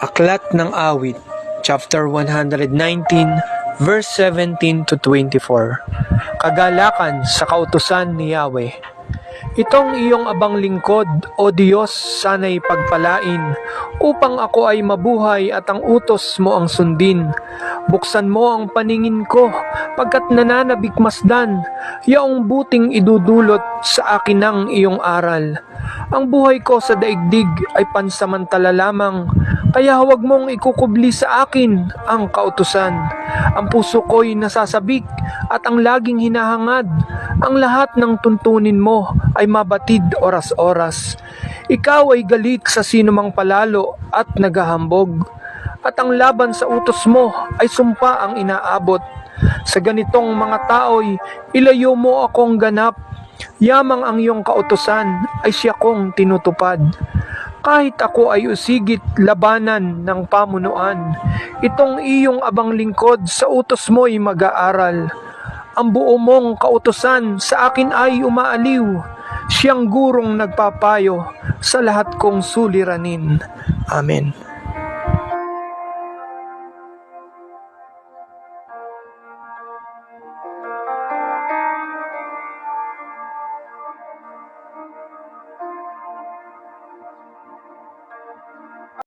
Aklat ng Awit, chapter 119, verse 17 to 24. Kagalakan sa kautusan ni Yahweh. Itong iyong abang lingkod, O Diyos, sana'y pagpalain, upang ako ay mabuhay at ang utos mo ang sundin. Buksan mo ang paningin ko, pagkat nananabik masdan, yaong buting idudulot sa akin ang iyong aral. Ang buhay ko sa daigdig ay pansamantala lamang, kaya huwag mong ikukubli sa akin ang kautusan. Ang puso ko'y nasasabik at ang laging hinahangad. Ang lahat ng tuntunin mo ay mabatid oras-oras. Ikaw ay galit sa sinumang palalo at naghahambog. At ang laban sa utos mo ay sumpa ang inaabot. Sa ganitong mga tao'y ilayo mo akong ganap. Yamang ang iyong kautusan ay siya kong tinutupad. Kahit ako ay usigit labanan ng pamunuan, itong iyong abang lingkod sa utos mo'y mag-aaral. Ang buo mong kautusan sa akin ay umaaliw, siyang gurong nagpapayo sa lahat kong suliranin. Amen.